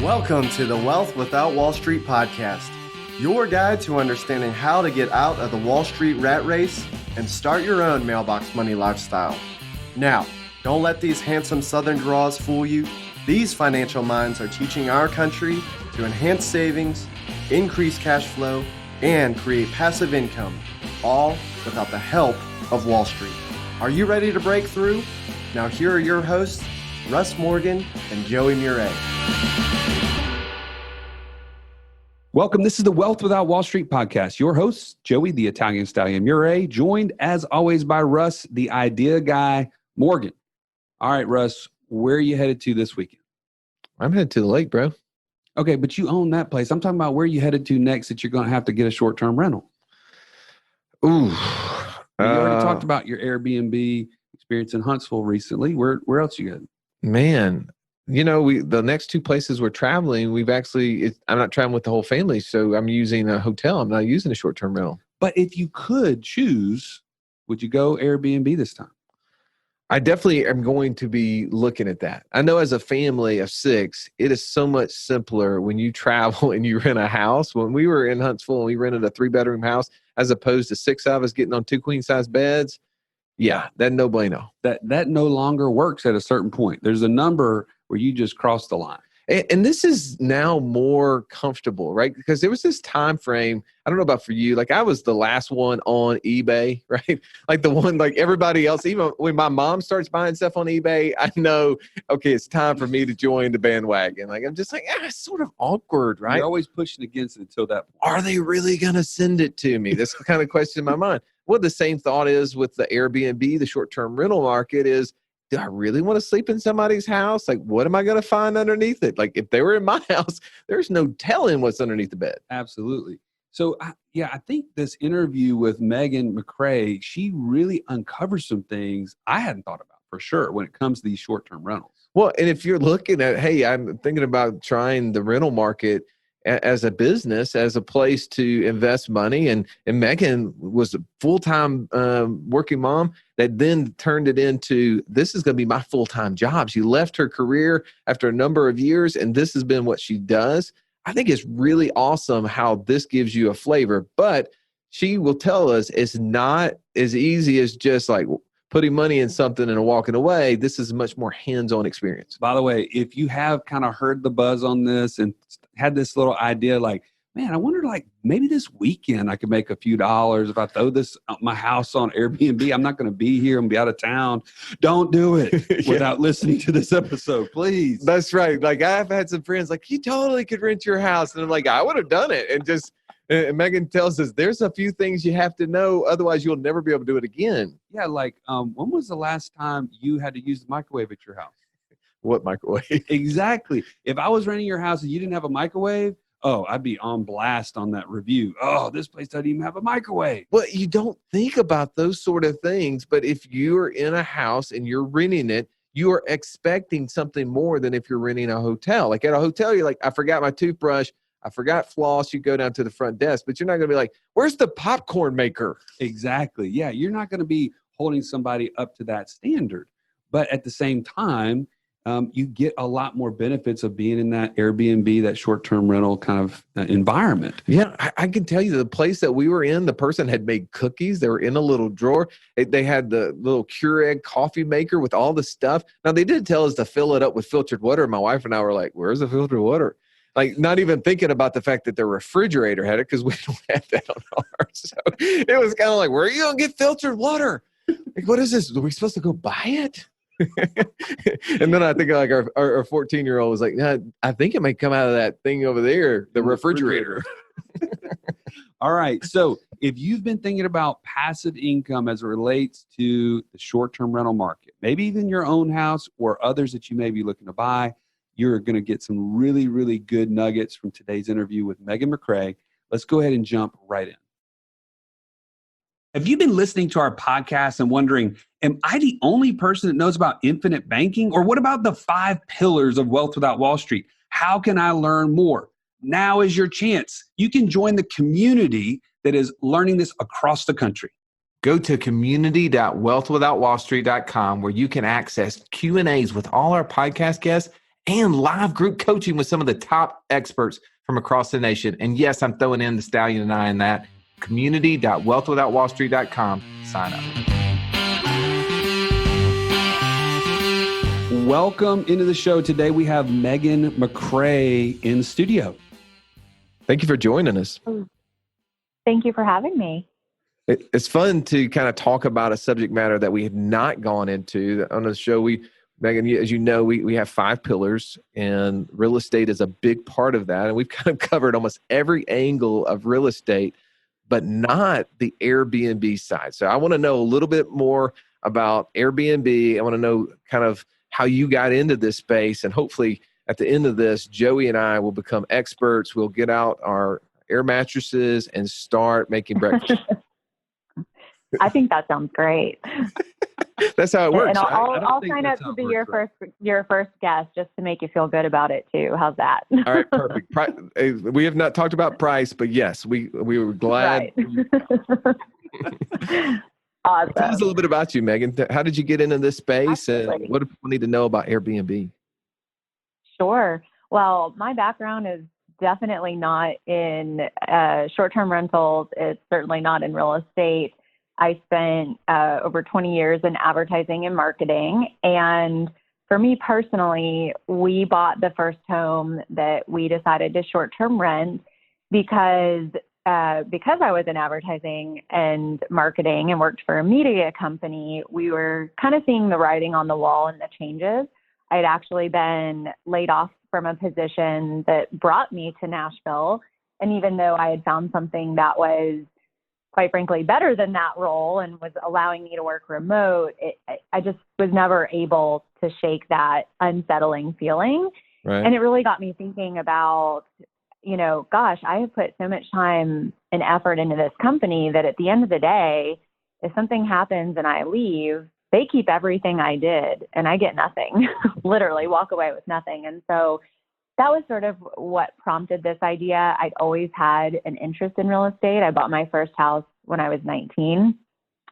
Welcome to the Wealth Without Wall Street podcast, your guide to understanding how to get out of the Wall Street rat race and start your own mailbox money lifestyle. Now, don't let these handsome Southern draws fool you. These financial minds are teaching our country to enhance savings, increase cash flow, and create passive income, all without the help of Wall Street. Are you ready to break through? Now here are your hosts, Russ Morgan and Joey McCrea. Welcome. This is the Wealth Without Wall Street podcast. Your host, Joey, the Italian Stallion McCrea, joined as always by Russ, the idea guy, Morgan. All right, Russ, where are you headed to this weekend? I'm headed to the lake, bro. Okay, but you own that place. I'm talking about where you headed to next that you're going to have to get a short-term rental. Ooh. You already talked about your Airbnb experience in Huntsville recently. Where else you got? Man, the next two places we're traveling, I'm not traveling with the whole family, so I'm using a hotel. I'm not using a short-term rental. But if you could choose, would you go Airbnb this time? I definitely am going to be looking at that. I know as a family of 6, it is so much simpler when you travel and you rent a house. When we were in Huntsville and we rented a 3-bedroom house, as opposed to 6 of us getting on 2 queen-size beds, yeah, that no bueno. That no longer works at a certain point. There's a number where you just cross the line. And this is now more comfortable, right? Because there was this time frame, I don't know about for you, like I was the last one on eBay, right? Like the one, like everybody else, even when my mom starts buying stuff on eBay, I know, okay, it's time for me to join the bandwagon. Like, I'm just like, it's sort of awkward, right? You're always pushing against it until that point. Are they really going to send it to me? That's the kind of question in my mind. Well, the same thought is with the Airbnb, the short-term rental market is, do I really want to sleep in somebody's house? Like, what am I going to find underneath it? Like, if they were in my house, there's no telling what's underneath the bed. Absolutely. So, I think this interview with Megan McCrea, she really uncovers some things I hadn't thought about for sure when it comes to these short-term rentals. Well, and if you're looking at, hey, I'm thinking about trying the rental market as a business, as a place to invest money. And Megan was a full-time working mom that then turned it into, this is going to be my full-time job. She left her career after a number of years, and this has been what she does. I think it's really awesome how this gives you a flavor, but she will tell us it's not as easy as just like putting money in something and walking away. This is a much more hands-on experience. By the way, if you have kind of heard the buzz on this and had this little idea like, man, I wonder like maybe this weekend I could make a few dollars if I throw this my house on Airbnb. I'm not going to be here. I'm going to be out of town. Don't do it without listening to this episode, please. That's right. Like I've had some friends like, you totally could rent your house. And I'm like, I would have done it. And Megan tells us there's a few things you have to know. Otherwise, you'll never be able to do it again. Yeah. Like when was the last time you had to use the microwave at your house? What microwave? Exactly. If I was renting your house and you didn't have a microwave, I'd be on blast on that review. Oh, this place doesn't even have a microwave. Well, you don't think about those sort of things, but if you're in a house and you're renting it, you are expecting something more than if you're renting a hotel. Like at a hotel, you're like, I forgot my toothbrush. I forgot floss. You go down to the front desk, but you're not going to be like, where's the popcorn maker? Exactly. Yeah. You're not going to be holding somebody up to that standard. But at the same time, you get a lot more benefits of being in that Airbnb, that short-term rental kind of environment. Yeah, I can tell you the place that we were in, the person had made cookies. They were in a little drawer. They had the little Keurig coffee maker with all the stuff. Now, they did tell us to fill it up with filtered water. My wife and I were like, where's the filtered water? Like not even thinking about the fact that the refrigerator had it because we don't have that on ours. So it was kind of like, where are you going to get filtered water? Like, what is this? Are we supposed to go buy it? And then I think like our 14-year-old was like, nah, I think it might come out of that thing over there, the refrigerator. All right. So if you've been thinking about passive income as it relates to the short-term rental market, maybe even your own house or others that you may be looking to buy, you're going to get some really, really good nuggets from today's interview with Megan McCrea. Let's go ahead and jump right in. Have you been listening to our podcast and wondering, am I the only person that knows about infinite banking? Or what about the 5 pillars of Wealth Without Wall Street? How can I learn more? Now is your chance. You can join the community that is learning this across the country. Go to community.wealthwithoutwallstreet.com where you can access Q&As with all our podcast guests and live group coaching with some of the top experts from across the nation. And yes, I'm throwing in the Stallion and I in that. Community.wealthwithoutwallstreet.com. Sign up. Welcome into the show. Today we have Megan McCrea in studio. Thank you for joining us. Thank you for having me. It's fun to kind of talk about a subject matter that we have not gone into on the show. Megan, as you know, we have 5 pillars, and real estate is a big part of that. And we've kind of covered almost every angle of real estate, but not the Airbnb side. So I want to know a little bit more about Airbnb. I want to know kind of how you got into this space. And hopefully at the end of this, Joey and I will become experts. We'll get out our air mattresses and start making breakfast. I think that sounds great. That's how it works. And I'll sign up to be your first guest just to make you feel good about it too. How's that? All right, perfect. We have not talked about price, but yes, we were glad. Right. Tell Awesome. us a little bit about you, Megan. How did you get into this space, Absolutely. and what do people need to know about Airbnb? Sure. Well, my background is definitely not in short-term rentals. It's certainly not in real estate. I spent over 20 years in advertising and marketing. And for me personally, we bought the first home that we decided to short-term rent because I was in advertising and marketing and worked for a media company. We were kind of seeing the writing on the wall and the changes. I had actually been laid off from a position that brought me to Nashville. And even though I had found something that was, quite frankly, better than that role and was allowing me to work remote, I just was never able to shake that unsettling feeling. Right. And it really got me thinking about, gosh, I have put so much time and effort into this company that at the end of the day, if something happens and I leave, they keep everything I did and I get nothing, literally walk away with nothing. And so that was sort of what prompted this idea. I'd always had an interest in real estate. I bought my first house when I was 19.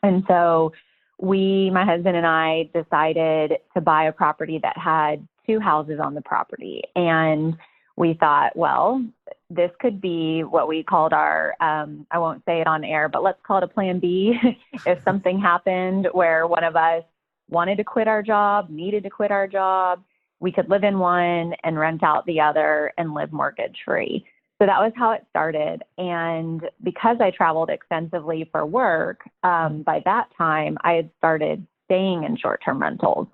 And so my husband and I decided to buy a property that had 2 houses on the property. And we thought, well, this could be what we called our, I won't say it on air, but let's call it a plan B. If something happened where one of us wanted to quit our job, needed to quit our job, we could live in one and rent out the other and live mortgage free. So that was how it started. And because I traveled extensively for work, by that time I had started staying in short-term rentals.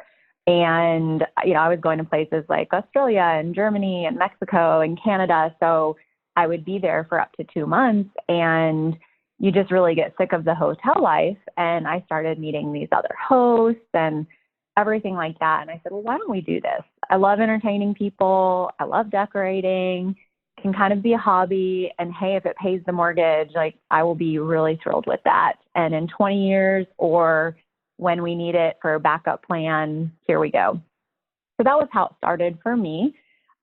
And, I was going to places like Australia and Germany and Mexico and Canada. So I would be there for up to 2 months, and you just really get sick of the hotel life. And I started meeting these other hosts and everything like that. And I said, well, why don't we do this? I love entertaining people. I love decorating. It can kind of be a hobby. And hey, if it pays the mortgage, I will be really thrilled with that. And in 20 years, or when we need it for a backup plan, here we go. So that was how it started for me.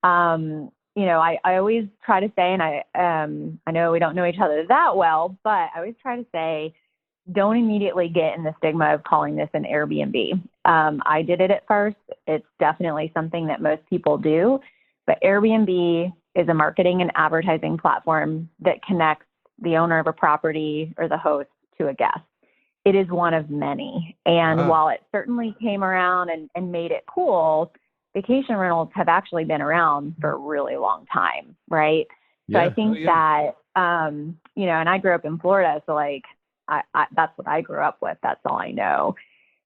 I always try to say, and I know we don't know each other that well, but I always try to say, don't immediately get in the stigma of calling this an Airbnb. I did it at first. It's definitely something that most people do, but Airbnb is a marketing and advertising platform that connects the owner of a property or the host to a guest. It is one of many. And while it certainly came around and made it cool, vacation rentals have actually been around for a really long time, right? So I think that, and I grew up in Florida, so I that's what I grew up with. That's all I know.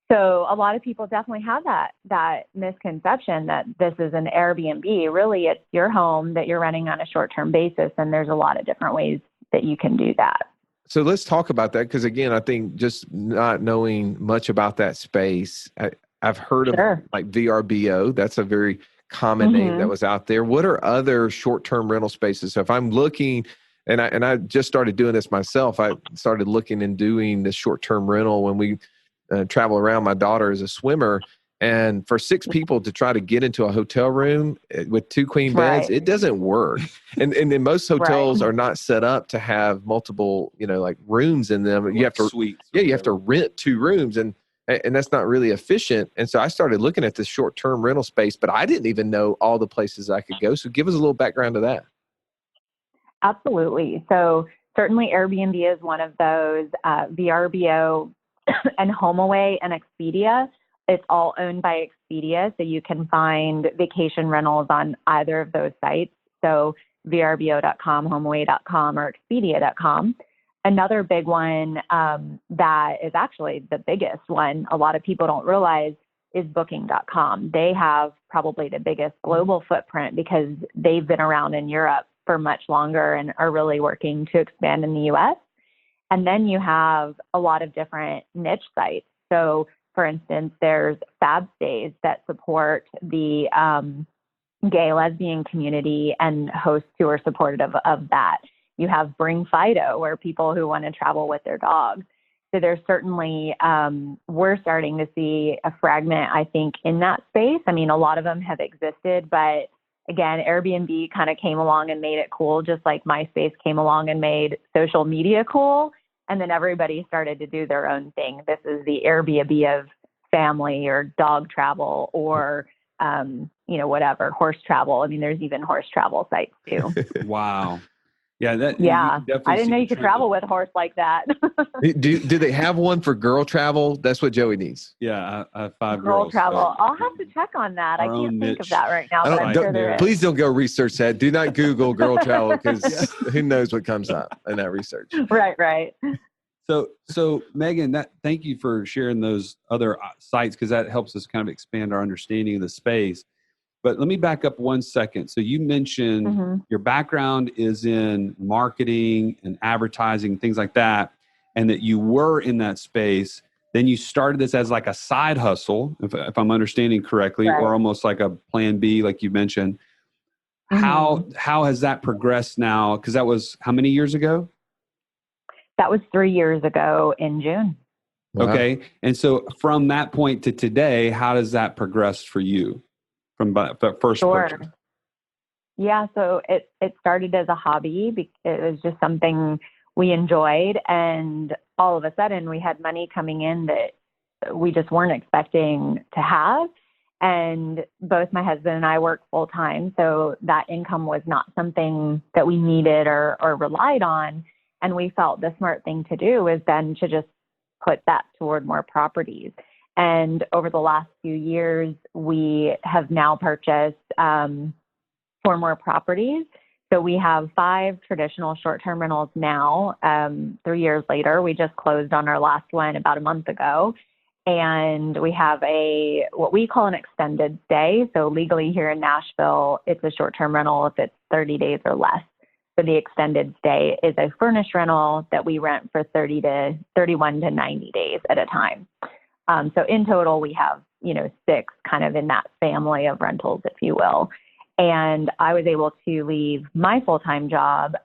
So a lot of people definitely have that misconception that this is an Airbnb. Really, it's your home that you're renting on a short-term basis, and there's a lot of different ways that you can do that. So let's talk about that, because again, I think just not knowing much about that space, I've heard of like VRBO. That's a very common name that was out there. What are other short-term rental spaces? So if I'm looking, and I just started doing this myself, I started looking and doing the short-term rental when we travel around. My daughter is a swimmer, and for 6 people to try to get into a hotel room with 2 queen beds, it doesn't work. And then most hotels are not set up to have multiple, like rooms in them. You have to suites. Yeah, you have to rent 2 rooms. And and that's not really efficient. And so I started looking at the short-term rental space, but I didn't even know all the places I could go. So give us a little background to that. Absolutely. So certainly Airbnb is one of those. VRBO and HomeAway and Expedia, it's all owned by Expedia. So you can find vacation rentals on either of those sites. So vrbo.com, homeaway.com, or expedia.com. Another big one that is actually the biggest one, a lot of people don't realize, is booking.com. They have probably the biggest global footprint because they've been around in Europe for much longer and are really working to expand in the US. And then you have a lot of different niche sites. So for instance, there's Fab Stays that support the gay lesbian community and hosts who are supportive of that. You have Bring Fido, where people who want to travel with their dogs. So there's certainly, we're starting to see a fragment, I think, in that space. I mean, a lot of them have existed, but again, Airbnb kind of came along and made it cool, just like MySpace came along and made social media cool. And then everybody started to do their own thing. This is the Airbnb of family or dog travel or, whatever, horse travel. I mean, there's even horse travel sites too. Wow. Yeah. I didn't know you could travel with a horse like that. Do they have one for girl travel? That's what Joey needs. Yeah. I have 5 girl girls. travel. So I'll have to check on that. I our own can't think of niche. that right now, but I'm sure there is. Please don't go research that. Do not Google girl travel because who knows what comes up in that research. Right. So Megan, thank you for sharing those other sites because that helps us kind of expand our understanding of the space. But let me back up 1 second. So you mentioned your background is in marketing and advertising, things like that, and that you were in that space. Then you started this as like a side hustle, if I'm understanding correctly, right, or almost like a plan B, like you mentioned. How has that progressed now? Because that was how many years ago? That was 3 years ago in June. Wow. Okay. And so from that point to today, how does that progress for you from the first purchase? Yeah. So it started as a hobby. It was just something we enjoyed. And all of a sudden we had money coming in that we just weren't expecting to have. And both my husband and I work full time. So that income was not something that we needed or relied on. And we felt the smart thing to do was then to just put that toward more properties. And over the last few years, we have now purchased 4 more properties. So we have 5 traditional short-term rentals now. 3 years later, we just closed on our last one about a month ago. And we have what we call an extended stay. So legally here in Nashville, it's a short-term rental if it's 30 days or less. So the extended stay is a furnished rental that we rent for 31 to 90 days at a time. So in total, we have, 6 kind of in that family of rentals, if you will. And I was able to leave my full-time job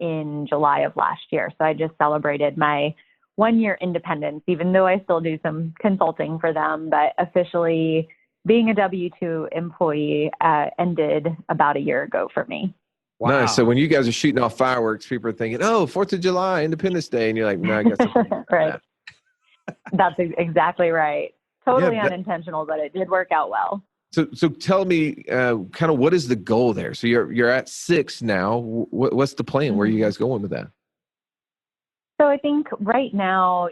in July of last year. So I just celebrated my 1-year independence, even though I still do some consulting for them, but officially being a W-2 employee ended about a year ago for me. Wow. Nice. So when you guys are shooting off fireworks, people are thinking, "Oh, 4th of July, Independence Day," and you're like, "No, I got something." Right. That's exactly right. Totally unintentional, but it did work out well. So tell me, kind of what is the goal there? So you're at 6 now. What's the plan? Where are you guys going with that? So I think right now,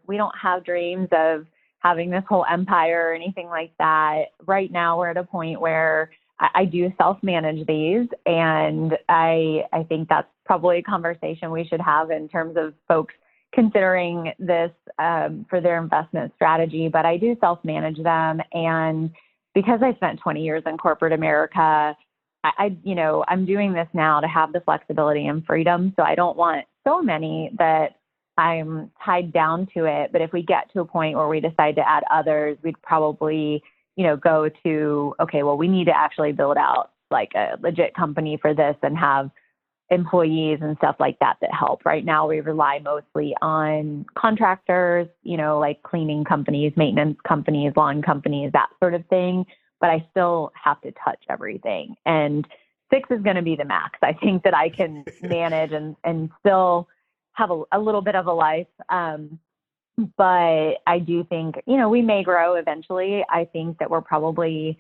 we don't have dreams of having this whole empire or anything like that. Right now, we're at a point where I do self-manage these, and I think that's probably a conversation we should have in terms of folks considering this for their investment strategy. But I do self-manage them, and because I spent 20 years in corporate America, I'm doing this now to have the flexibility and freedom. So I don't want so many that I'm tied down to it. But if we get to a point where we decide to add others, we'd probably go to, okay, well, we need to actually build out like a legit company for this and have employees and stuff like that help. Right now, we rely mostly on contractors, like cleaning companies, maintenance companies, lawn companies, that sort of thing. But I still have to touch everything. And 6 is going to be the max. I think that I can manage and still have a little bit of a life. But I do think, we may grow eventually. I think that we're probably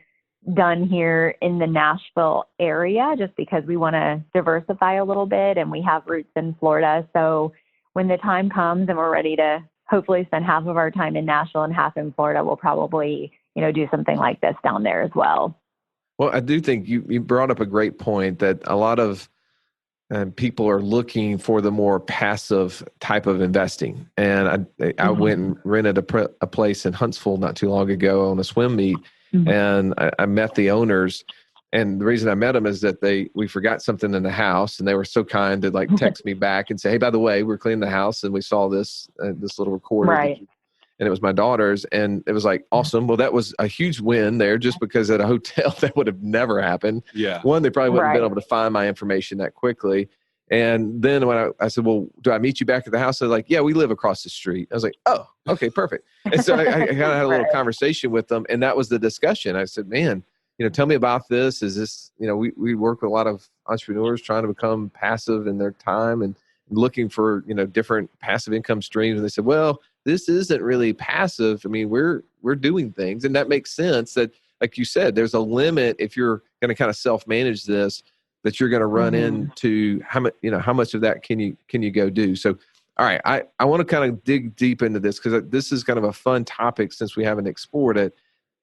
done here in the Nashville area just because we want to diversify a little bit and we have roots in Florida. So when the time comes and we're ready to hopefully spend half of our time in Nashville and half in Florida, we'll probably, do something like this down there as well. Well, I do think you brought up a great point that a lot of people are looking for the more passive type of investing. And I went and rented a place in Huntsville not too long ago on a swim meet, and I met the owners. And the reason I met them is that we forgot something in the house, and they were so kind to text me back and say, "Hey, by the way, we're cleaning the house, and we saw this little recorder." Right. And it was my daughter's, and it was awesome. Well, that was a huge win there, just because at a hotel that would have never happened. Yeah. One, they probably wouldn't have Right. been able to find my information that quickly. And then when I said, "Well, do I meet you back at the house?" They're like, "Yeah, we live across the street." I was like, "Oh, okay, perfect." And so I kind of had a little Right. conversation with them, and that was the discussion. I said, "Man, tell me about this. Is this, we work with a lot of entrepreneurs trying to become passive in their time and looking for, different passive income streams." And they said, "Well, this isn't really passive. I mean, we're doing things." And that makes sense that, like you said, there's a limit if you're going to kind of self-manage this, that you're going to run into how much of that can you go do. So, all right, I want to kind of dig deep into this because this is kind of a fun topic since we haven't explored it.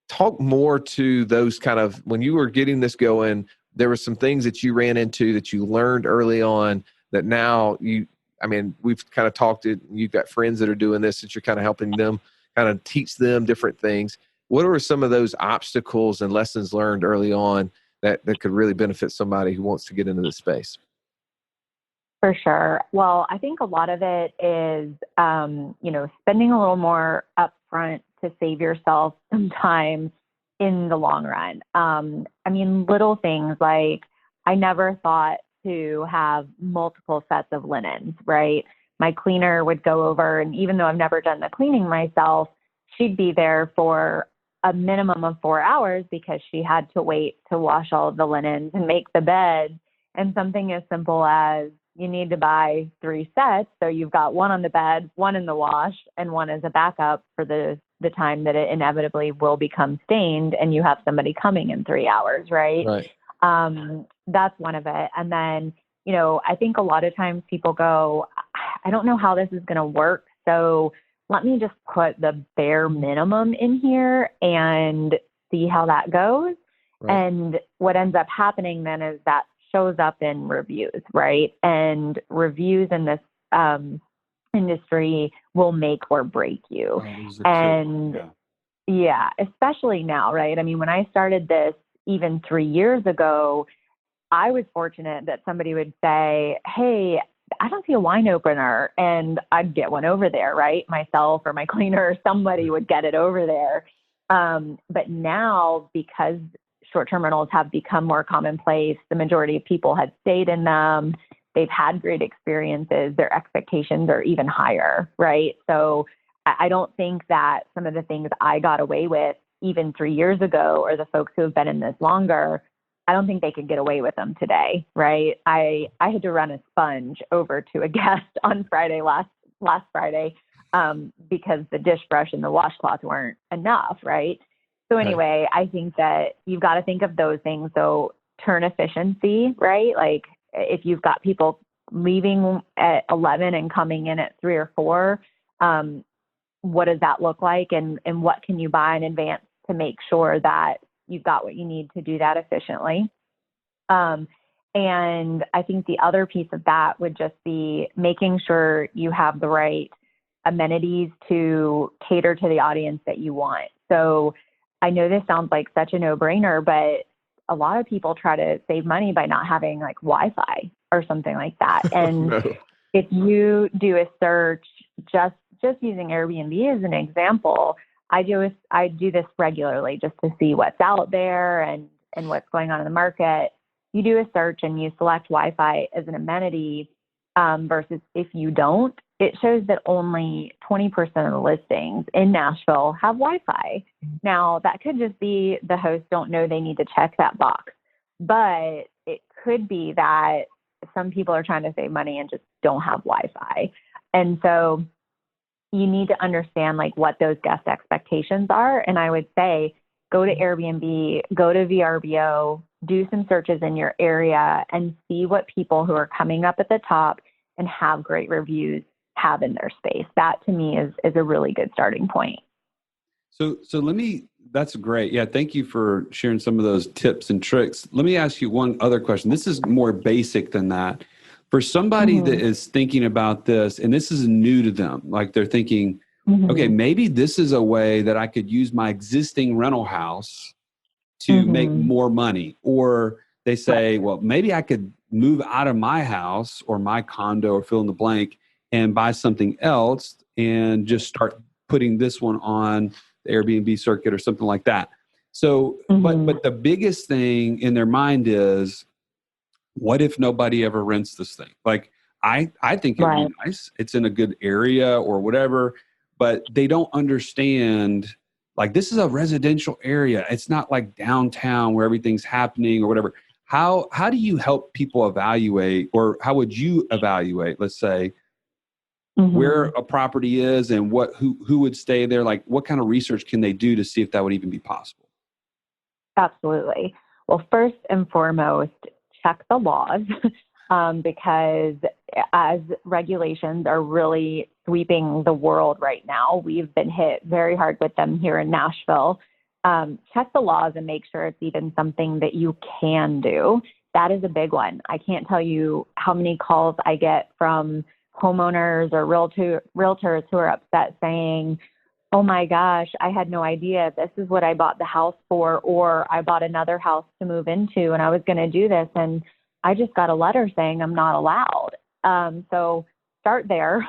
Talk more to those kind of, when you were getting this going, there were some things that you ran into that you learned early on that now we've kind of talked it. You've got friends that are doing this, that you're kind of helping them kind of teach them different things. What are some of those obstacles and lessons learned early on that could really benefit somebody who wants to get into this space? For sure. Well, I think a lot of it is, spending a little more upfront to save yourself some time in the long run. Little things like I never thought to have multiple sets of linens, right? My cleaner would go over, and even though I've never done the cleaning myself, she'd be there for a minimum of 4 hours because she had to wait to wash all of the linens and make the bed. And something as simple as you need to buy 3 sets. So you've got one on the bed, one in the wash, and one as a backup for the time that it inevitably will become stained and you have somebody coming in 3 hours, right? Right. That's one of it. And then, I think a lot of times people go, I don't know how this is going to work. So let me just put the bare minimum in here and see how that goes. Right. And what ends up happening then is that shows up in reviews, right? And reviews in this industry will make or break you. And yeah, especially now, right? I mean, when I started this even 3 years ago, I was fortunate that somebody would say, "Hey, I don't see a wine opener," and I'd get one over there, right? Myself or my cleaner or somebody would get it over there. But now, because short-term rentals have become more commonplace, the majority of people had stayed in them. They've had great experiences. Their expectations are even higher, right? So I don't think that some of the things I got away with even 3 years ago, or the folks who have been in this longer, I don't think they could get away with them today, right? I had to run a sponge over to a guest on Friday, last Friday, because the dish brush and the washcloth weren't enough, right? So anyway, I think that you've got to think of those things. So turn efficiency, right? Like if you've got people leaving at 11 and coming in at 3 or 4, what does that look like? And what can you buy in advance to make sure that you've got what you need to do that efficiently? And I think the other piece of that would just be making sure you have the right amenities to cater to the audience that you want. So I know this sounds like such a no-brainer, but a lot of people try to save money by not having like Wi-Fi or something like that. And if you do a search, just using Airbnb as an example, I do this regularly just to see what's out there and what's going on in the market. You do a search and you select Wi-Fi as an amenity, versus if you don't, it shows that only 20% of the listings in Nashville have Wi-Fi. Now, that could just be the hosts don't know they need to check that box, but it could be that some people are trying to save money and just don't have Wi-Fi. And so you need to understand like what those guest expectations are. And I would say, go to Airbnb, go to VRBO, do some searches in your area and see what people who are coming up at the top and have great reviews have in their space. That to me is a really good starting point. So that's great. Yeah. Thank you for sharing some of those tips and tricks. Let me ask you one other question. This is more basic than that. For somebody that is thinking about this and this is new to them, like they're thinking, okay, maybe this is a way that I could use my existing rental house to make more money. Or they say, well, maybe I could move out of my house or my condo or fill in the blank and buy something else and just start putting this one on the Airbnb circuit or something like that. So, but the biggest thing in their mind is, what if nobody ever rents this thing? Like, I think it'd be nice. It's in a good area or whatever, but they don't understand, like, this is a residential area. It's not like downtown where everything's happening or whatever. How do you help people evaluate, or how would you evaluate, let's say, where a property is and who would stay there? Like, what kind of research can they do to see if that would even be possible? Absolutely. Well, first and foremost, check the laws because as regulations are really sweeping the world right now, we've been hit very hard with them here in Nashville. Check the laws and make sure it's even something that you can do. That is a big one. I can't tell you how many calls I get from homeowners or realtors who are upset saying, oh my gosh, I had no idea this is what I bought the house for, or I bought another house to move into and I was going to do this and I just got a letter saying I'm not allowed. So start there,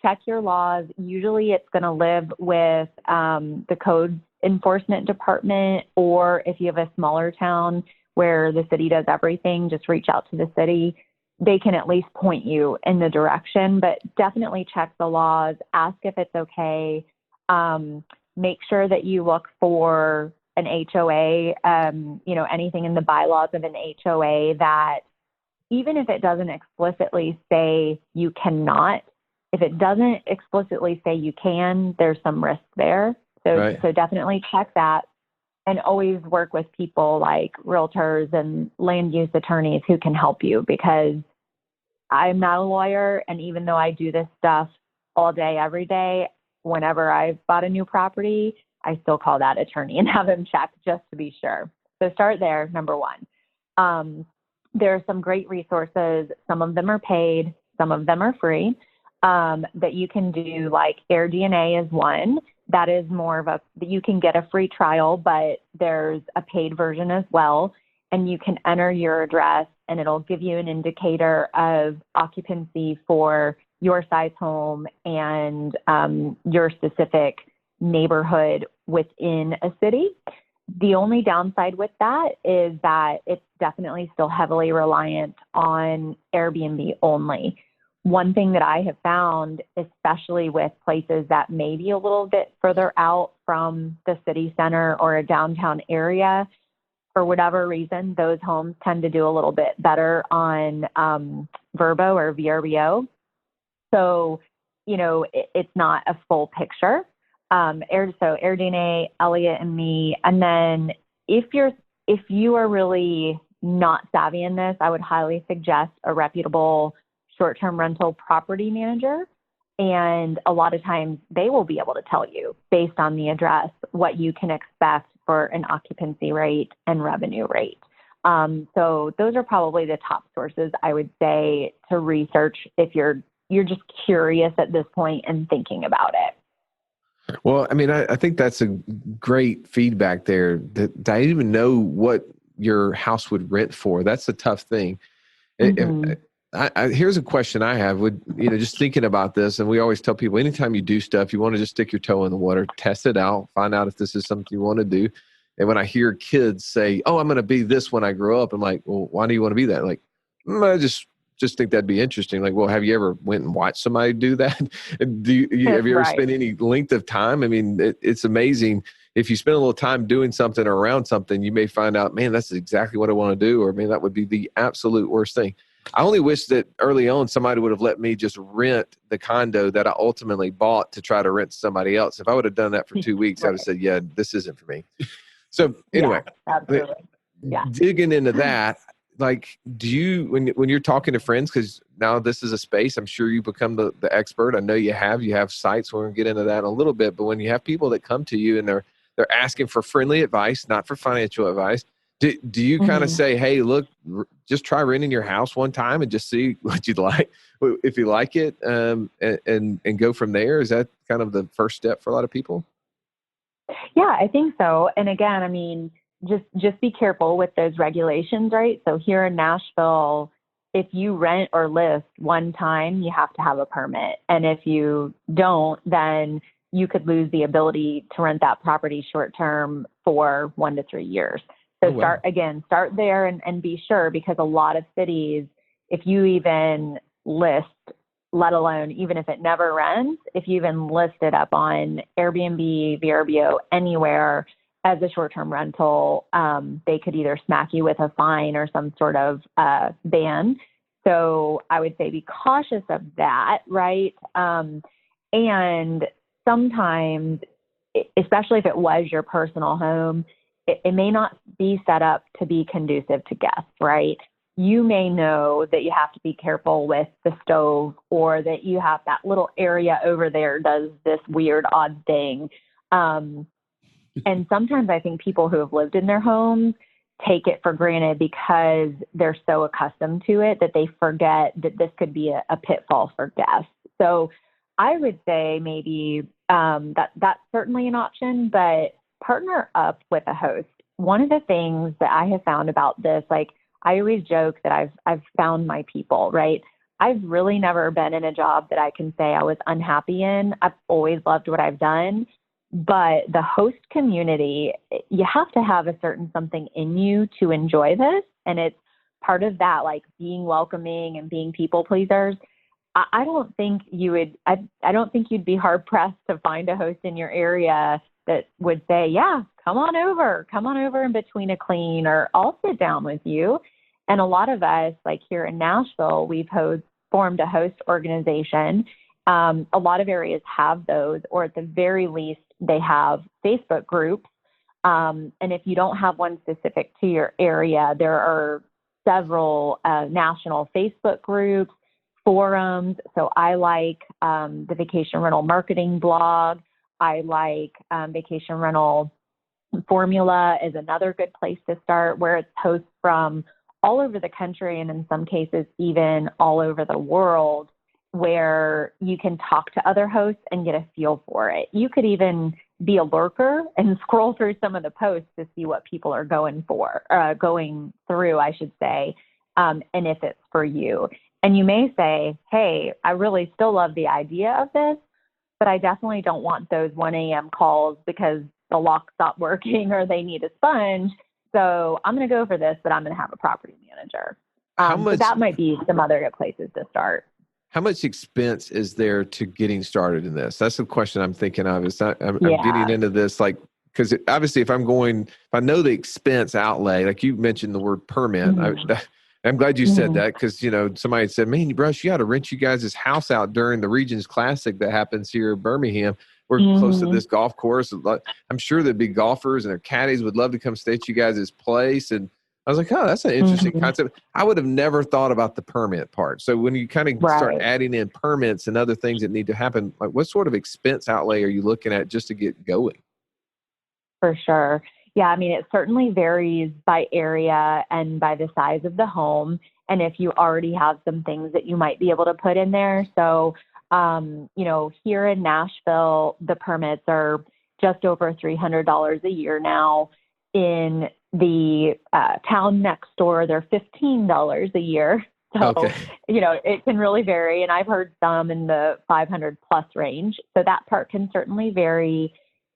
check your laws. Usually it's going to live with the code enforcement department, or if you have a smaller town where the city does everything, just reach out to the city. They can at least point you in the direction, but definitely check the laws, ask if it's okay. Make sure that you look for an HOA, anything in the bylaws of an HOA that even if it doesn't explicitly say you cannot, if it doesn't explicitly say you can, there's some risk there. So definitely check that, and always work with people like realtors and land use attorneys who can help you, because I'm not a lawyer. And even though I do this stuff all day, every day, whenever I've bought a new property, I still call that attorney and have them check just to be sure. So start there, number one. There are some great resources. Some of them are paid, some of them are free, that you can do, like AirDNA is one. That is more of you can get a free trial, but there's a paid version as well. And you can enter your address and it'll give you an indicator of occupancy for your size home and your specific neighborhood within a city. The only downside with that is that it's definitely still heavily reliant on Airbnb only. One thing that I have found, especially with places that may be a little bit further out from the city center or a downtown area, for whatever reason, those homes tend to do a little bit better on Vrbo or VRBO. So, it's not a full picture. So AirDNA, Elliot, and me. And then if you are really not savvy in this, I would highly suggest a reputable short-term rental property manager. And a lot of times they will be able to tell you, based on the address, what you can expect for an occupancy rate and revenue rate. So those are probably the top sources I would say to research if you're just curious at this point and thinking about it. Well, I mean, I think that's a great feedback there. That I didn't even know what your house would rent for. That's a tough thing. Here's a question I have. Just thinking about this, and we always tell people, anytime you do stuff, you want to just stick your toe in the water, test it out, find out if this is something you want to do. And when I hear kids say, "Oh, I'm going to be this when I grow up," I'm like, "Well, why do you want to be that?" Like, I just think that'd be interesting. Like, well, have you ever went and watched somebody do that? Have you ever spent any length of time? I mean, it's amazing. If you spend a little time doing something or around something, you may find out, man, that's exactly what I want to do. Or man, that would be the absolute worst thing. I only wish that early on somebody would have let me just rent the condo that I ultimately bought to try to rent to somebody else. If I would have done that for 2 weeks, I would have said, yeah, this isn't for me. So anyway, Yeah, absolutely. Yeah. digging into that, like, do you, when you're talking to friends, because now this is a space, I'm sure you become the expert. I know you have sites. We're going to get into that in a little bit. But when you have people that come to you and they're asking for friendly advice, not for financial advice, do you kind of say, hey, look, just try renting your house one time and just see what you'd like, if you like it, and go from there? Is that kind of the first step for a lot of people? Yeah, I think so. And again, I mean, just be careful with those regulations, right? So here in Nashville, if you rent or list one time, you have to have a permit. And if you don't, then you could lose the ability to rent that property short term for 1 to 3 years. So start there and be sure, because a lot of cities, if you even list, let alone even if it never rents, if you even list it up on Airbnb, VRBO, anywhere as a short-term rental, they could either smack you with a fine or some sort of ban. So I would say be cautious of that, right? And sometimes, especially if it was your personal home, it may not be set up to be conducive to guests, right? You may know that you have to be careful with the stove, or that you have that little area over there does this weird, odd thing. And sometimes I think people who have lived in their homes take it for granted because they're so accustomed to it that they forget that this could be a pitfall for guests. So I would say maybe that's certainly an option, but partner up with a host. One of the things that I have found about this, like, I always joke that I've found my people, right? I've really never been in a job that I can say I was unhappy in. I've always loved what I've done. But the host community, you have to have a certain something in you to enjoy this. And it's part of that, like being welcoming and being people pleasers. I don't think you would, I don't think you'd be hard pressed to find a host in your area that would say, yeah, come on over in between a clean, or I'll sit down with you. And a lot of us, like here in Nashville, we've formed a host organization. A lot of areas have those, or at the very least, they have Facebook groups. And if you don't have one specific to your area, there are several national Facebook groups, forums. So I like the Vacation Rental Marketing blog. I like Vacation Rental Formula is another good place to start, where it's hosts from all over the country, and in some cases even all over the world, where you can talk to other hosts and get a feel for it. You could even be a lurker and scroll through some of the posts to see what people are going through, I should say, and if it's for you. And you may say, hey, I really still love the idea of this, but I definitely don't want those 1 a.m. calls because the lock stopped working or they need a sponge. So I'm going to go for this, but I'm going to have a property manager. So that might be some other good places to start. How much expense is there to getting started in this? That's the question I'm thinking of. I'm getting into this, like, because obviously if I know the expense outlay, like you mentioned the word permit, I'm glad you said that, because, somebody said, man, Bruce, you got to rent you guys' house out during the Regions Classic that happens here in Birmingham. We're close to this golf course. I'm sure there'd be golfers and their caddies would love to come stay at you guys' place. And I was like, oh, that's an interesting concept. I would have never thought about the permit part. So when you kind of start adding in permits and other things that need to happen, like, what sort of expense outlay are you looking at just to get going? For sure. Yeah, I mean, it certainly varies by area and by the size of the home, and if you already have some things that you might be able to put in there. So, here in Nashville, the permits are just over $300 a year now. In the town next door, they're $15 a year. So, it can really vary, and I've heard some in the 500 plus range. So that part can certainly vary.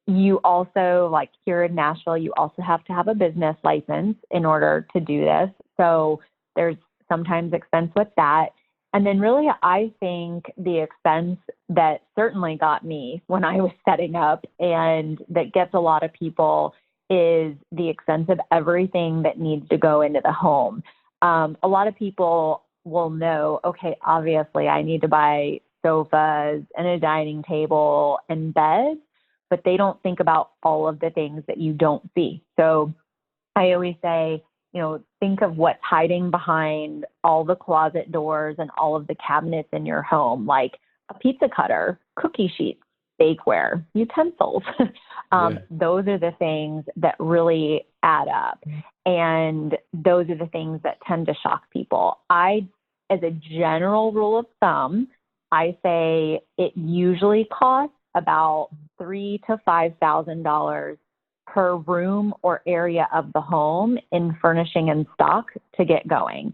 You also, like here in Nashville, you also have to have a business license in order to do this. So there's sometimes expense with that. And then really, I think the expense that certainly got me when I was setting up, and that gets a lot of people, is the expense of everything that needs to go into the home. A lot of people will know, okay, obviously I need to buy sofas and a dining table and beds, but they don't think about all of the things that you don't see. So I always say, think of what's hiding behind all the closet doors and all of the cabinets in your home, like a pizza cutter, cookie sheets, bakeware, utensils. Those are the things that really add up. And those are the things that tend to shock people. As a general rule of thumb, I say it usually costs about $3,000 to $5,000 per room or area of the home in furnishing and stock to get going.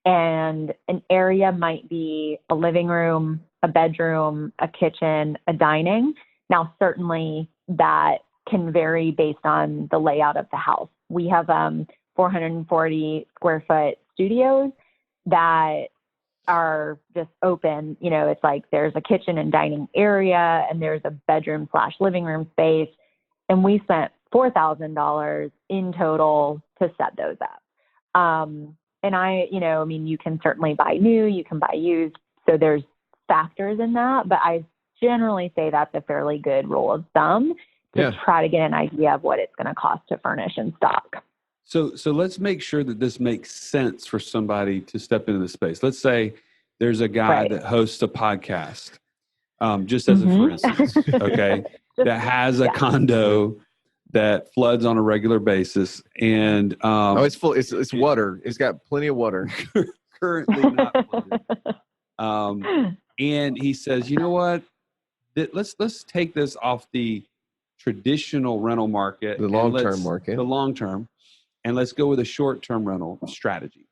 And an area might be a living room, a bedroom, a kitchen, a dining. Now, certainly that can vary based on the layout of the house. We have 440 square foot studios that are just open. It's like there's a kitchen and dining area and there's a bedroom / living room space. And we spent $4,000 in total to set those up. And you can certainly buy new, you can buy used. So there's factors in that, but I generally say that's a fairly good rule of thumb to try to get an idea of what it's going to cost to furnish and stock. So let's make sure that this makes sense for somebody to step into the space. Let's say there's a guy that hosts a podcast, just as a for instance, okay, that has a condo that floods on a regular basis, and it's full. It's water. It's got plenty of water. Currently not flooded. And he says, you know what? Let's take this off the traditional rental market, the long-term market, the long-term, and let's go with a short-term rental strategy.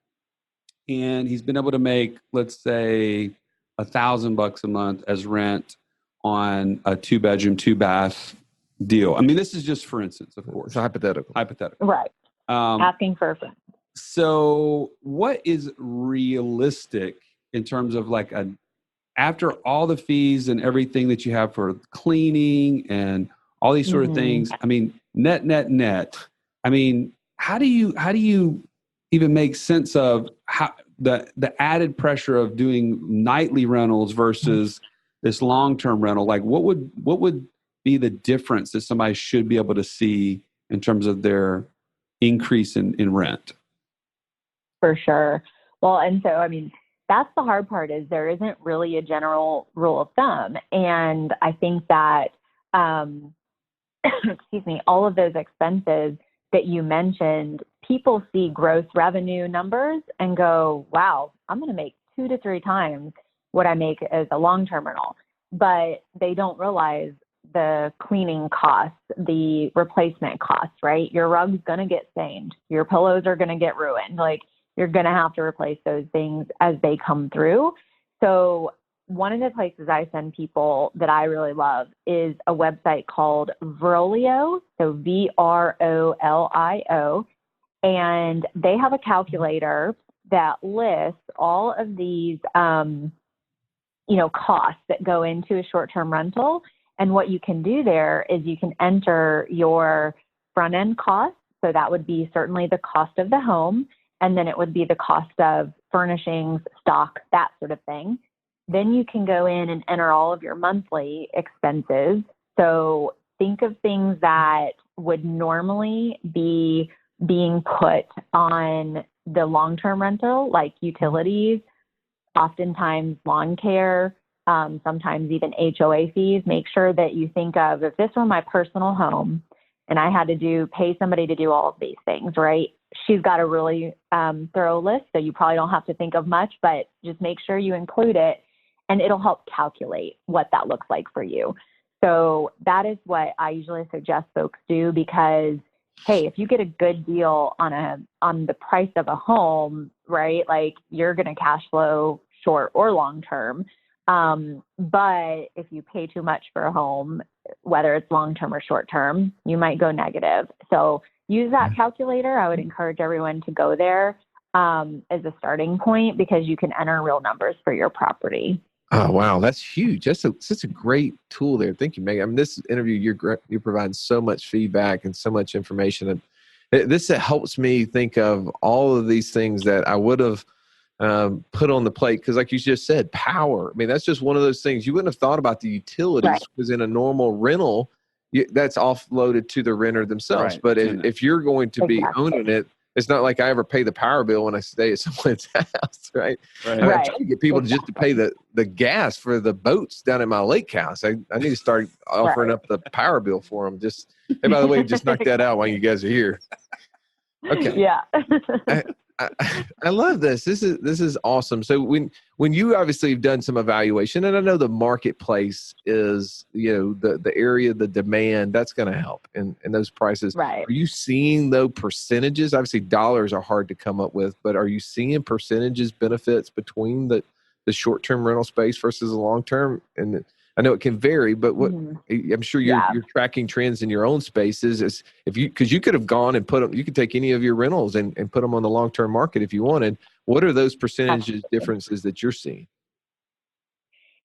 And he's been able to make, let's say, $1,000 a month as rent on a 2-bedroom, 2-bath deal. I mean, this is just for instance, of course. It's hypothetical. Right. Asking for a friend. So what is realistic in terms of like after all the fees and everything that you have for cleaning and all these sort of things, I mean, net, I mean, how do you even make sense of how the added pressure of doing nightly rentals versus this long-term rental? Like what would be the difference that somebody should be able to see in terms of their increase in rent? For sure. Well, and so, I mean, that's the hard part is there isn't really a general rule of thumb. And I think that, all of those expenses that you mentioned, people see gross revenue numbers and go, wow, I'm going to make 2 to 3 times what I make as a long-term rental. But they don't realize the cleaning costs, the replacement costs, right? Your rug's going to get stained. Your pillows are going to get ruined. Like, you're going to have to replace those things as they come through. So one of the places I send people that I really love is a website called Vrolio, so Vrolio, and they have a calculator that lists all of these, costs that go into a short-term rental. And what you can do there is you can enter your front-end costs. So that would be certainly the cost of the home, and then it would be the cost of furnishings, stock, that sort of thing. Then you can go in and enter all of your monthly expenses. So think of things that would normally be being put on the long-term rental, like utilities, oftentimes lawn care, sometimes even HOA fees. Make sure that you think of, if this were my personal home and I had to pay somebody to do all of these things, right? She's got a really thorough list, so you probably don't have to think of much, but just make sure you include it, and it'll help calculate what that looks like for you. So that is what I usually suggest folks do, because, hey, if you get a good deal on the price of a home, right, like you're going to cash flow short or long term. But if you pay too much for a home, whether it's long term or short term, you might go negative. So use that calculator. I would encourage everyone to go there as a starting point, because you can enter real numbers for your property. Oh, wow. That's huge. That's such a great tool there. Thank you, Megan. I mean, this interview, you're providing so much feedback and so much information. And this helps me think of all of these things that I would have put on the plate. Because like you just said, power. I mean, that's just one of those things you wouldn't have thought about the utilities, because in a normal rental, that's offloaded to the renter themselves. Right. But if you're going to be owning it, it's not like I ever pay the power bill when I stay at someone's house, right? Right. I'm trying to get people just to pay the gas for the boats down at my lake house. I need to start offering up the power bill for them. Just, hey, by the way, just knock that out while you guys are here. Okay. Yeah. I love this. This is awesome. So when you obviously have done some evaluation, and I know the marketplace is, the area, the demand, that's going to help in those prices. Right. Are you seeing though percentages? Obviously dollars are hard to come up with, but are you seeing percentages benefits between the short-term rental space versus the long-term? And I know it can vary, but what I'm sure you're tracking trends in your own spaces because you could have gone and you could take any of your rentals and put them on the long-term market if you wanted. What are those percentages differences that you're seeing?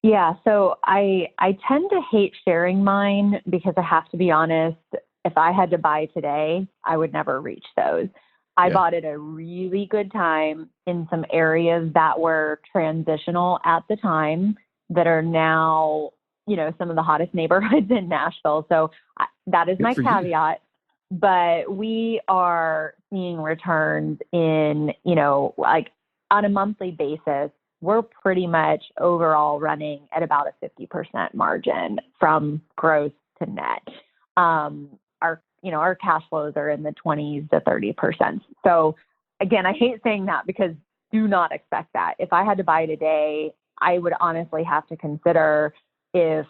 Yeah. So I tend to hate sharing mine because I have to be honest, if I had to buy today, I would never reach those. I bought at a really good time in some areas that were transitional at the time that are now, some of the hottest neighborhoods in Nashville. So that is my caveat. But we are seeing returns in, like on a monthly basis, we're pretty much overall running at about a 50% margin from gross to net. Our cash flows are in the 20s to 30%. So again, I hate saying that because do not expect that. If I had to buy today, I would honestly have to consider if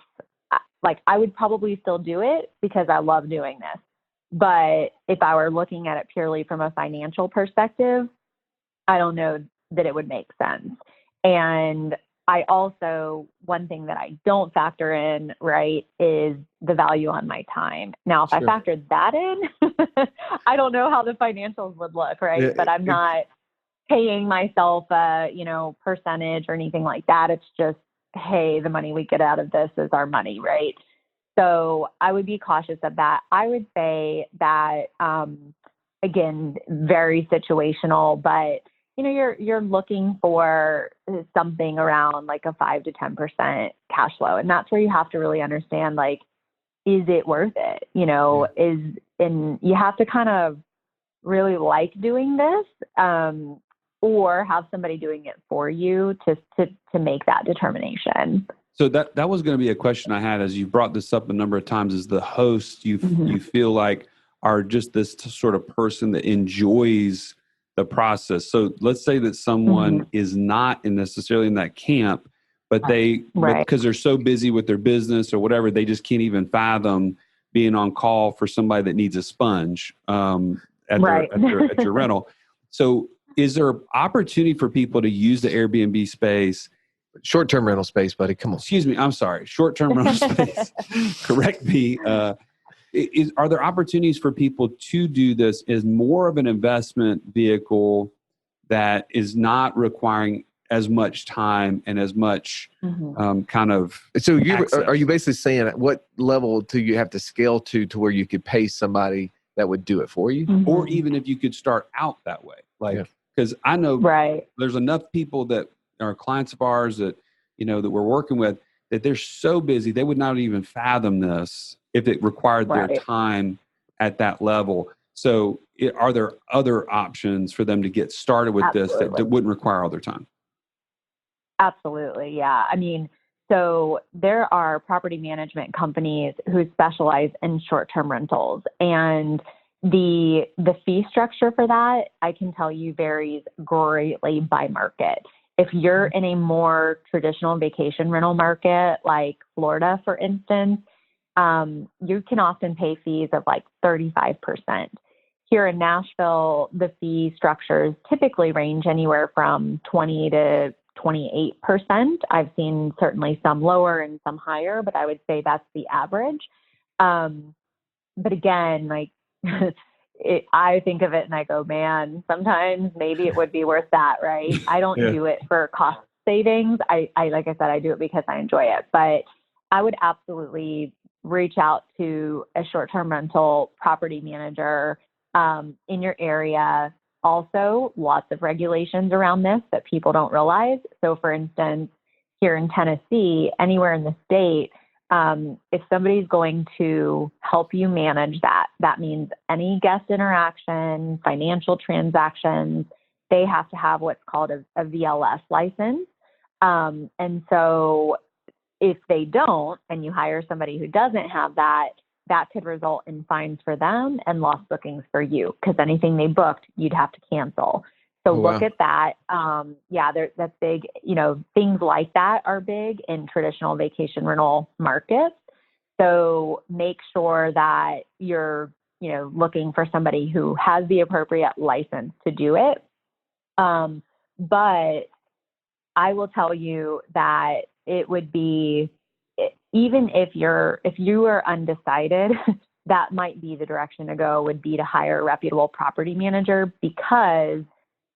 I would probably still do it because I love doing this. But if I were looking at it purely from a financial perspective, I don't know that it would make sense. And I also, one thing that I don't factor in, right, is the value on my time. Now, if I factored that in, I don't know how the financials would look, right? Yeah, but I'm not paying myself a, percentage or anything like that. It's just, hey, the money we get out of this is our money, right? So I would be cautious of that. I would say that, again, very situational, but you're looking for something around like a 5 to 10% cash flow. And that's where you have to really understand, is it worth it? And you have to kind of really like doing this, or have somebody doing it for you to make that determination. So that was going to be a question I had as you brought this up a number of times. As the host, you feel like are just this sort of person that enjoys the process. So let's say that someone is not necessarily in that camp, but because they're so busy with their business or whatever, they just can't even fathom being on call for somebody that needs a sponge at your rental. So is there opportunity for people to use the Airbnb space? Short-term rental space, buddy. Come on. Excuse me. I'm sorry. Short-term rental space. Correct me. Are there opportunities for people to do this as more of an investment vehicle that is not requiring as much time and as much kind of So access? Are you basically saying at what level do you have to scale to where you could pay somebody that would do it for you? Or even if you could start out that way? Because I know there's enough people that are clients of ours that, that we're working with, that they're so busy, they would not even fathom this if it required their time at that level. So are there other options for them to get started with this that wouldn't require all their time? Absolutely. Yeah. I mean, so there are property management companies who specialize in short-term rentals, and the fee structure for that, I can tell you, varies greatly by market. If you're in a more traditional vacation rental market, like Florida, for instance, you can often pay fees of like 35%. Here in Nashville, the fee structures typically range anywhere from 20 to 28%. I've seen certainly some lower and some higher, but I would say that's the average. But again, I think of it and I go, man, sometimes maybe it would be worth that, right? I don't do it for cost savings. I like I said, I do it because I enjoy it. But I would absolutely reach out to a short-term rental property manager in your area also lots of regulations around this that people don't realize. So for instance, here in Tennessee, anywhere in the state, if somebody's going to help you manage that, that means any guest interaction, financial transactions, they have to have what's called a VLS license. And so if they don't, and you hire somebody who doesn't have that, that could result in fines for them and lost bookings for you, because anything they booked, you'd have to cancel. So look at that. That's big. Things like that are big in traditional vacation rental markets. So make sure that you're, looking for somebody who has the appropriate license to do it. But I will tell you that it would be, even if you are undecided, that might be the direction to go, would be to hire a reputable property manager, because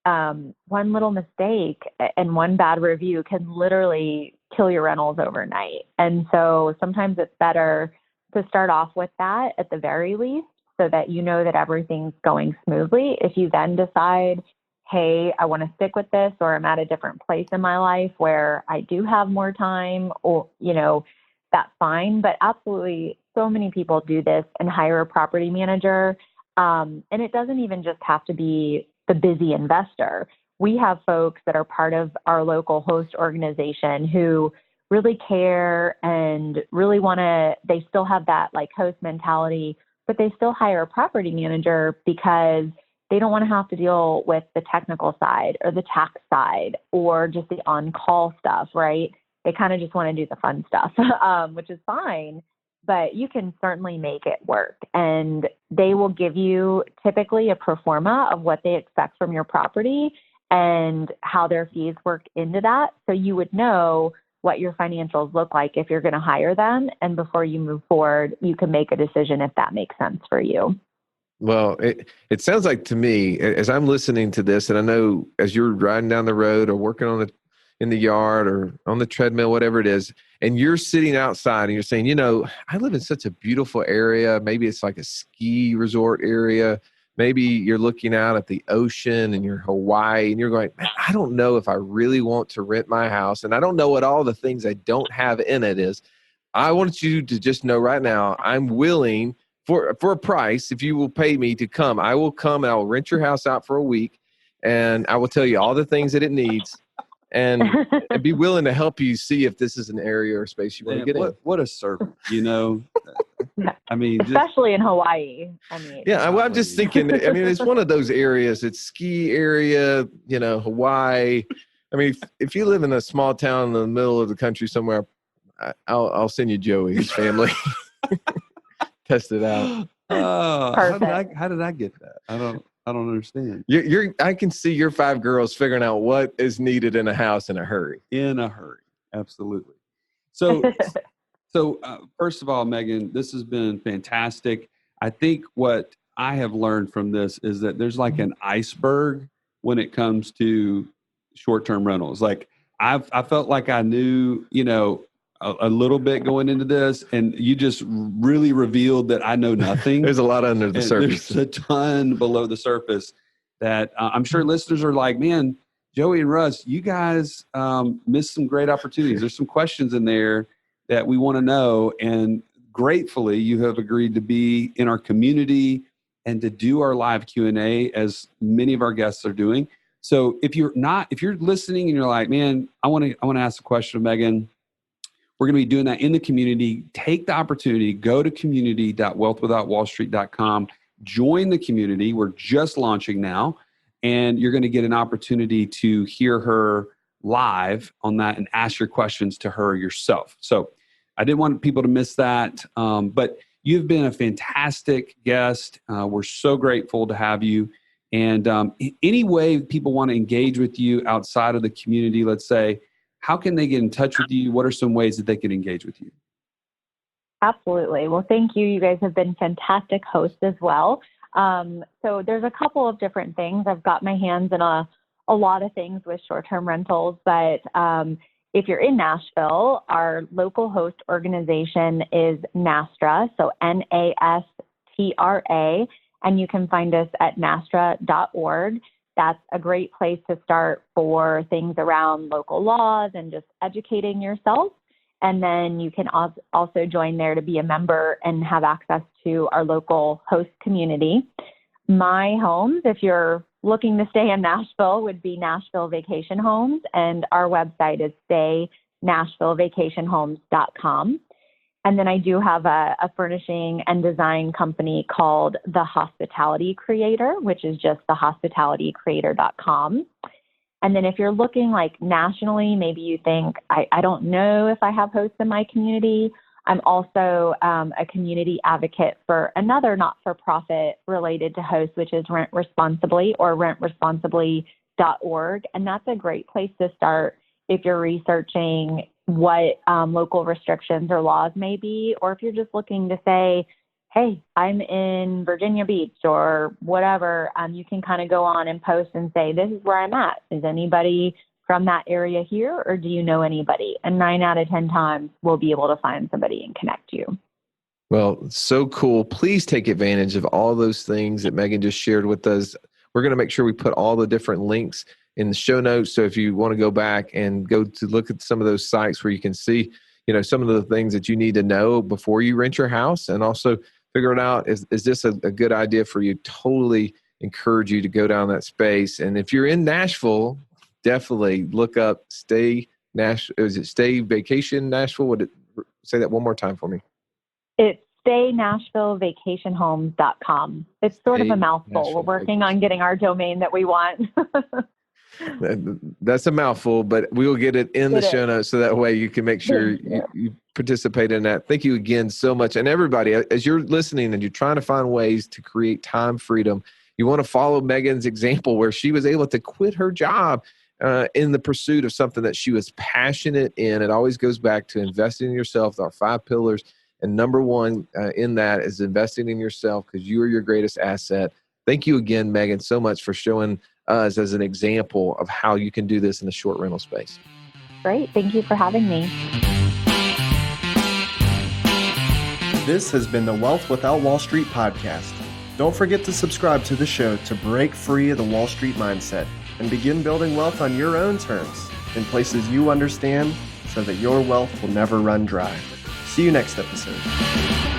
one little mistake and one bad review can literally kill your rentals overnight. And so sometimes it's better to start off with that at the very least, so that you know that everything's going smoothly. If you then decide, hey, I want to stick with this, or I'm at a different place in my life where I do have more time, or, that's fine. But absolutely, so many people do this and hire a property manager. And it doesn't even just have to be the busy investor. We have folks that are part of our local host organization who really care and really they still have that like host mentality, but they still hire a property manager because they don't want to have to deal with the technical side or the tax side or just the on-call stuff, right? They kind of just want to do the fun stuff, which is fine, but you can certainly make it work. And they will give you typically a pro forma of what they expect from your property and how their fees work into that. So you would know what your financials look like if you're going to hire them. And before you move forward, you can make a decision if that makes sense for you. Well, it sounds like to me, as I'm listening to this, and I know as you're riding down the road or working in the yard or on the treadmill, whatever it is, and you're sitting outside and you're saying, I live in such a beautiful area. Maybe it's like a ski resort area. Maybe you're looking out at the ocean and you're Hawaii and you're going, man, I don't know if I really want to rent my house. And I don't know what all the things I don't have in it is. I want you to just know right now, I'm willing for a price, if you will pay me to come. I will come and I will rent your house out for a week, and I will tell you all the things that it needs, and be willing to help you see if this is an area or space you want to get in. What a servant, I mean, especially in Hawaii. I'm just thinking, it's one of those areas, it's ski area, Hawaii. I mean, if you live in a small town in the middle of the country somewhere, I'll send you Joey's family. Test it out. How did I get that? I don't understand. I can see your 5 girls figuring out what is needed in a house in a hurry. In a hurry, absolutely. So first of all, Megan, this has been fantastic. I think what I have learned from this is that there's like an iceberg when it comes to short-term rentals. Like I felt like I knew, a little bit going into this, and you just really revealed that I know nothing. There's a lot under the surface. There's a ton below the surface that I'm sure listeners are like, man, Joey and Russ, you guys missed some great opportunities. There's some questions in there that we want to know. And gratefully, you have agreed to be in our community and to do our live Q&A, as many of our guests are doing. So if you're listening and you're like, man, I want to ask a question of Megan, we're going to be doing that in the community. Take the opportunity, go to community.wealthwithoutwallstreet.com, join the community. We're just launching now, and you're going to get an opportunity to hear her live on that and ask your questions to her yourself. So I didn't want people to miss that, but you've been a fantastic guest. We're so grateful to have you. And any way people want to engage with you outside of the community, let's say, how can they get in touch with you? What are some ways that they can engage with you? Absolutely. Well, thank you. You guys have been fantastic hosts as well. So there's a couple of different things. I've got my hands in a lot of things with short-term rentals, but if you're in Nashville, our local host organization is NASTRA, so NASTRA, and you can find us at nastra.org. that's a great place to start for things around local laws and just educating yourself. And then you can also join there to be a member and have access to our local host community. My homes, if you're looking to stay in Nashville, would be Nashville Vacation Homes, and our website is staynashvillevacationhomes.com. And then I do have a furnishing and design company called The Hospitality Creator, which is just thehospitalitycreator.com. And then if you're looking like nationally, maybe you think, I don't know if I have hosts in my community. I'm also a community advocate for another not-for-profit related to hosts, which is Rent Responsibly, or rentresponsibly.org. And that's a great place to start if you're researching what local restrictions or laws may be, or if you're just looking to say, hey, I'm in Virginia Beach or whatever, you can kind of go on and post and say, this is where I'm at. Is anybody from that area here, or do you know anybody? And 9 out of 10 times we'll be able to find somebody and connect you. Well, so cool. Please take advantage of all those things that Megan just shared with us. We're going to make sure we put all the different links in the show notes. So if you want to go back and go to look at some of those sites where you can see, some of the things that you need to know before you rent your house, and also figure it out, is this a good idea for you? Totally encourage you to go down that space. And if you're in Nashville, definitely look up Stay Vacation Nashville? Say that one more time for me. It's staynashvillevacationhomes.com. It's sort of a mouthful. We're working on getting our domain that we want. That's a mouthful, but we will get it in the show notes so that way you can make sure you participate in that. Thank you again so much. And everybody, as you're listening and you're trying to find ways to create time freedom, you want to follow Megan's example where she was able to quit her job in the pursuit of something that she was passionate in. It always goes back to investing in yourself, our 5 pillars. And number one in that is investing in yourself, because you are your greatest asset. Thank you again, Megan, so much for showing us as an example of how you can do this in the short rental space. Great. Thank you for having me. This has been the Wealth Without Wall Street podcast. Don't forget to subscribe to the show to break free of the Wall Street mindset and begin building wealth on your own terms in places you understand, so that your wealth will never run dry. See you next episode.